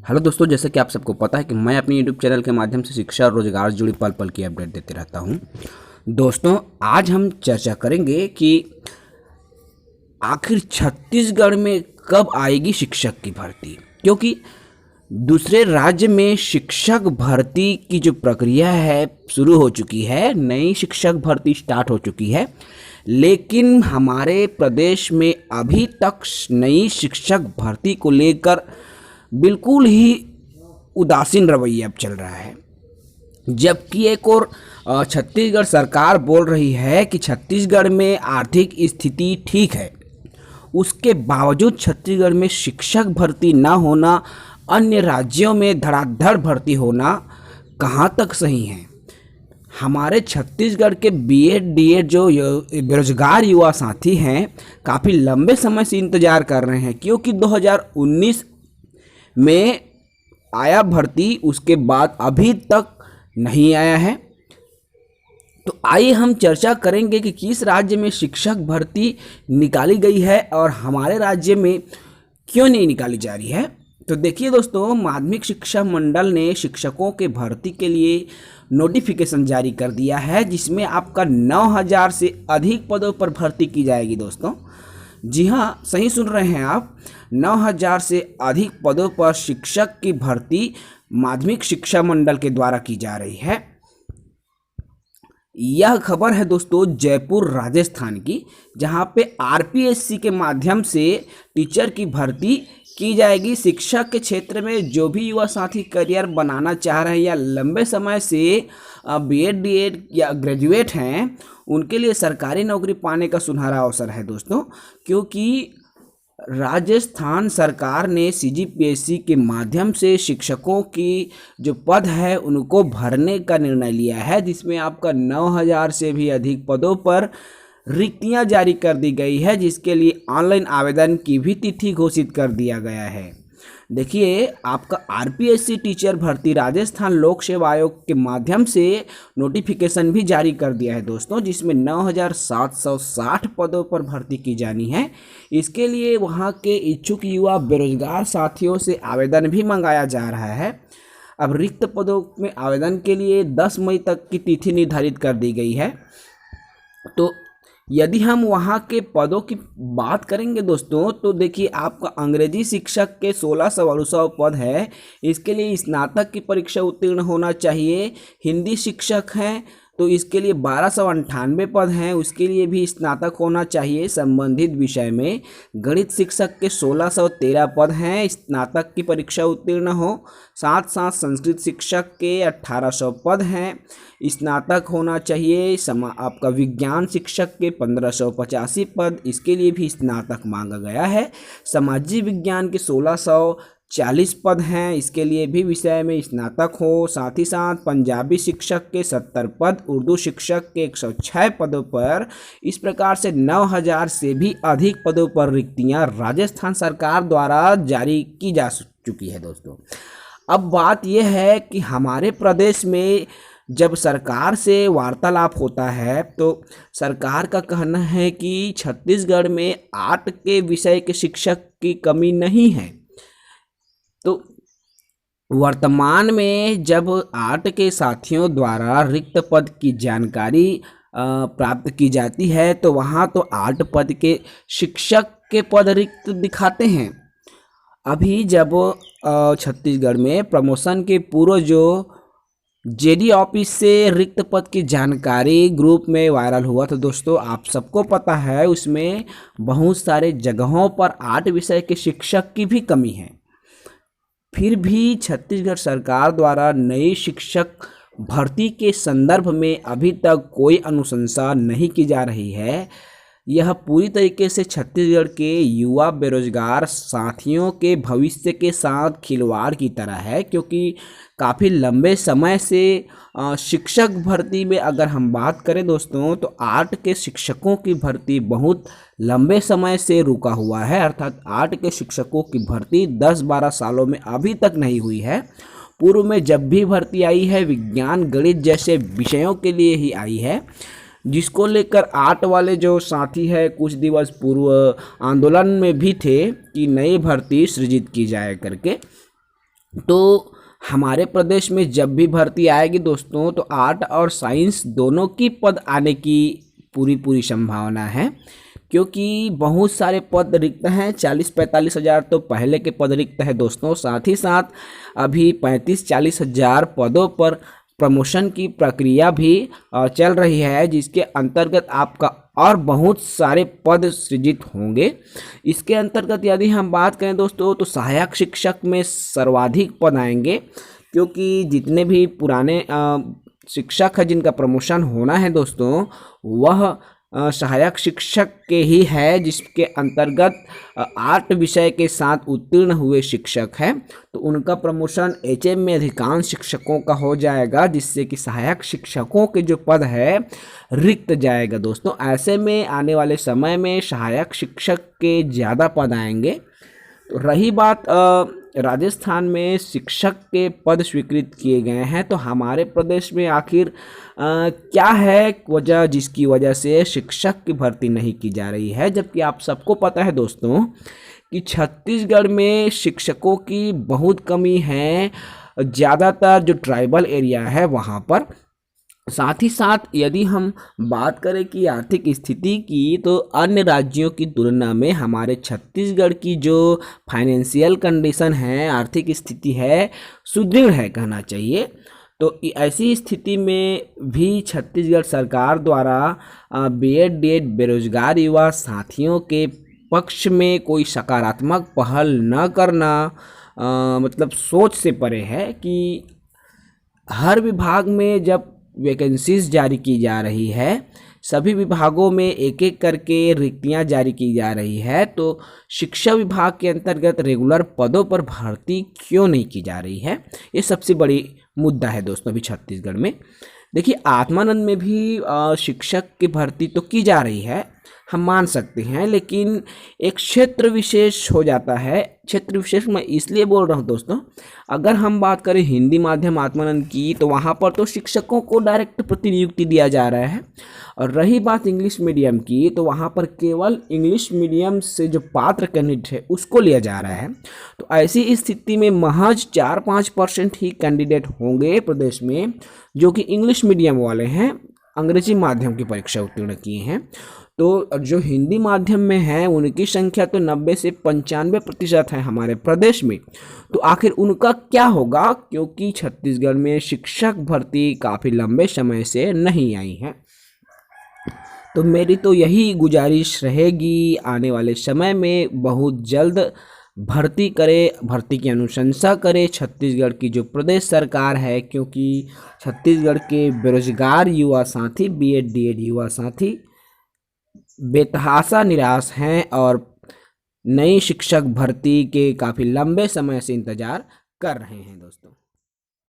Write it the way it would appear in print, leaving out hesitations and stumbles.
Hello दोस्तों, जैसे कि आप सबको पता है कि मैं अपने यूट्यूब चैनल के माध्यम से शिक्षा और रोजगार से जुड़ी पल पल की अपडेट देते रहता हूं। दोस्तों, आज हम चर्चा करेंगे कि आखिर छत्तीसगढ़ में कब आएगी शिक्षक की भर्ती, क्योंकि दूसरे राज्य में शिक्षक भर्ती की जो प्रक्रिया है शुरू हो चुकी है, नई शिक्षक भर्ती स्टार्ट हो चुकी है। लेकिन हमारे प्रदेश में अभी तक नई शिक्षक भर्ती को लेकर बिल्कुल ही उदासीन रवैया अब चल रहा है। जबकि एक और छत्तीसगढ़ सरकार बोल रही है कि छत्तीसगढ़ में आर्थिक स्थिति ठीक है, उसके बावजूद छत्तीसगढ़ में शिक्षक भर्ती ना होना, अन्य राज्यों में धड़ाधड़ भर्ती होना कहाँ तक सही है। हमारे छत्तीसगढ़ के बीएड डीएड जो बेरोजगार युवा साथी हैं, काफ़ी लंबे समय से इंतज़ार कर रहे हैं, क्योंकि 2019 में आया भर्ती, उसके बाद अभी तक नहीं आया है। तो आइए हम चर्चा करेंगे कि किस राज्य में शिक्षक भर्ती निकाली गई है और हमारे राज्य में क्यों नहीं निकाली जा रही है। तो देखिए दोस्तों, माध्यमिक शिक्षा मंडल ने शिक्षकों के भर्ती के लिए नोटिफिकेशन जारी कर दिया है, जिसमें आपका 9000 से अधिक पदों पर भर्ती की जाएगी। दोस्तों जी हाँ, सही सुन रहे हैं आप, 9000 से अधिक पदों पर शिक्षक की भर्ती माध्यमिक शिक्षा मंडल के द्वारा की जा रही है। यह खबर है दोस्तों जयपुर राजस्थान की, जहां पे आरपीएससी के माध्यम से टीचर की भर्ती की जाएगी। शिक्षा के क्षेत्र में जो भी युवा साथी करियर बनाना चाह रहे हैं या लंबे समय से बीएड डीएड या ग्रेजुएट हैं, उनके लिए सरकारी नौकरी पाने का सुनहरा अवसर है दोस्तों। क्योंकि राजस्थान सरकार ने सीजीपीएससी के माध्यम से शिक्षकों की जो पद है उनको भरने का निर्णय लिया है, जिसमें आपका 9000 से भी अधिक पदों पर रिक्तियां जारी कर दी गई है, जिसके लिए ऑनलाइन आवेदन की भी तिथि घोषित कर दिया गया है। देखिए, आपका आरपीएससी टीचर भर्ती राजस्थान लोक सेवा आयोग के माध्यम से नोटिफिकेशन भी जारी कर दिया है दोस्तों, जिसमें 9760 पदों पर भर्ती की जानी है। इसके लिए वहां के इच्छुक युवा बेरोजगार साथियों से आवेदन भी मंगाया जा रहा है। अब रिक्त पदों में आवेदन के लिए 10 मई तक की तिथि निर्धारित कर दी गई है। तो यदि हम वहाँ के पदों की बात करेंगे दोस्तों, तो देखिए, आपका अंग्रेजी शिक्षक के 1600 पद है, इसके लिए स्नातक की परीक्षा उत्तीर्ण होना चाहिए। हिंदी शिक्षक हैं तो इसके लिए 1298 पद हैं, उसके लिए भी स्नातक होना चाहिए संबंधित विषय में। गणित शिक्षक के 1613 पद हैं, स्नातक की परीक्षा उत्तीर्ण हो। साथ साथ संस्कृत शिक्षक के 1800 पद हैं, स्नातक होना चाहिए। आपका विज्ञान शिक्षक के 1585 पद, इसके लिए भी स्नातक मांगा गया है। सामाजिक विज्ञान के 1640 पद हैं, इसके लिए भी विषय में स्नातक हो। साथ ही साथ पंजाबी शिक्षक के 70 पद, उर्दू शिक्षक के 106 पदों पर, इस प्रकार से 9000 से भी अधिक पदों पर रिक्तियां राजस्थान सरकार द्वारा जारी की जा चुकी है दोस्तों। अब बात यह है कि हमारे प्रदेश में जब सरकार से वार्तालाप होता है तो सरकार का कहना है कि छत्तीसगढ़ में आर्ट के विषय के शिक्षक की कमी नहीं है। तो वर्तमान में जब आर्ट के साथियों द्वारा रिक्त पद की जानकारी प्राप्त की जाती है, तो वहाँ तो आर्ट पद के शिक्षक के पद रिक्त दिखाते हैं। अभी जब छत्तीसगढ़ में प्रमोशन के पूर्व जो जेडी ऑफिस से रिक्त पद की जानकारी ग्रुप में वायरल हुआ था दोस्तों, आप सबको पता है उसमें बहुत सारे जगहों पर आर्ट विषय के शिक्षक की भी कमी है। फिर भी छत्तीसगढ़ सरकार द्वारा नई शिक्षक भर्ती के संदर्भ में अभी तक कोई अनुशंसा नहीं की जा रही है। यह पूरी तरीके से छत्तीसगढ़ के युवा बेरोजगार साथियों के भविष्य के साथ खिलवाड़ की तरह है, क्योंकि काफ़ी लंबे समय से शिक्षक भर्ती में अगर हम बात करें दोस्तों, तो आर्ट के शिक्षकों की भर्ती बहुत लंबे समय से रुका हुआ है। अर्थात आर्ट के शिक्षकों की भर्ती 10-12 सालों में अभी तक नहीं हुई है। पूर्व में जब भी भर्ती आई है, विज्ञान गणित जैसे विषयों के लिए ही आई है, जिसको लेकर आर्ट वाले जो साथी है कुछ दिवस पूर्व आंदोलन में भी थे कि नई भर्ती सृजित की जाए करके। तो हमारे प्रदेश में जब भी भर्ती आएगी दोस्तों, तो आर्ट और साइंस दोनों की पद आने की पूरी संभावना है, क्योंकि बहुत सारे पद रिक्त हैं। 40-45 हज़ार तो पहले के पद रिक्त है दोस्तों। साथ ही साथ अभी 35-40 हज़ार पदों पर प्रमोशन की प्रक्रिया भी चल रही है, जिसके अंतर्गत आपका और बहुत सारे पद सृजित होंगे। इसके अंतर्गत यदि हम बात करें दोस्तों, तो सहायक शिक्षक में सर्वाधिक पद आएंगे, क्योंकि जितने भी पुराने शिक्षक हैं जिनका प्रमोशन होना है दोस्तों, वह सहायक शिक्षक के ही है, जिसके अंतर्गत आर्ट विषय के साथ उत्तीर्ण हुए शिक्षक हैं, तो उनका प्रमोशन एचएम में अधिकांश शिक्षकों का हो जाएगा, जिससे कि सहायक शिक्षकों के जो पद है रिक्त जाएगा दोस्तों। ऐसे में आने वाले समय में सहायक शिक्षक के ज़्यादा पद आएंगे। तो रही बात राजस्थान में शिक्षक के पद स्वीकृत किए गए हैं, तो हमारे प्रदेश में आखिर क्या है वजह जिसकी वजह से शिक्षक की भर्ती नहीं की जा रही है, जबकि आप सबको पता है दोस्तों कि छत्तीसगढ़ में शिक्षकों की बहुत कमी है, ज़्यादातर जो ट्राइबल एरिया है वहाँ पर। साथ ही साथ यदि हम बात करें कि आर्थिक स्थिति की, तो अन्य राज्यों की तुलना में हमारे छत्तीसगढ़ की जो फाइनेंशियल कंडीशन है, आर्थिक स्थिति है, सुदृढ़ है कहना चाहिए। तो ऐसी स्थिति में भी छत्तीसगढ़ सरकार द्वारा बीएड डीएड बेरोजगार युवा साथियों के पक्ष में कोई सकारात्मक पहल न करना मतलब सोच से परे है कि हर विभाग में जब वैकेंसीज जारी की जा रही है, सभी विभागों में एक एक करके रिक्तियां जारी की जा रही है, तो शिक्षा विभाग के अंतर्गत रेगुलर पदों पर भर्ती क्यों नहीं की जा रही है, ये सबसे बड़ी मुद्दा है दोस्तों अभी छत्तीसगढ़ में। देखिए, आत्मानंद में भी शिक्षक की भर्ती तो की जा रही है, हम मान सकते हैं, लेकिन एक क्षेत्र विशेष हो जाता है। क्षेत्र विशेष मैं इसलिए बोल रहा हूँ दोस्तों, अगर हम बात करें हिंदी माध्यम आत्मानंद की, तो वहाँ पर तो शिक्षकों को डायरेक्ट प्रतिनियुक्ति दिया जा रहा है, और रही बात इंग्लिश मीडियम की, तो वहाँ पर केवल इंग्लिश मीडियम से जो पात्र कैंडिडेट है उसको लिया जा रहा है। तो ऐसी स्थिति में महज 4-5% ही कैंडिडेट होंगे प्रदेश में जो कि इंग्लिश मीडियम वाले हैं, अंग्रेजी माध्यम की परीक्षा उत्तीर्ण किए हैं। तो जो हिंदी माध्यम में है उनकी संख्या तो 90 से 95% है हमारे प्रदेश में। तो आखिर उनका क्या होगा, क्योंकि छत्तीसगढ़ में शिक्षक भर्ती काफ़ी लंबे समय से नहीं आई है। तो मेरी तो यही गुजारिश रहेगी, आने वाले समय में बहुत जल्द भर्ती करे, भर्ती की अनुशंसा करे छत्तीसगढ़ की जो प्रदेश सरकार है, क्योंकि छत्तीसगढ़ के बेरोजगार युवा साथी, बीएड डीएड युवा साथी बेतहाशा निराश हैं और नई शिक्षक भर्ती के काफ़ी लंबे समय से इंतज़ार कर रहे हैं दोस्तों।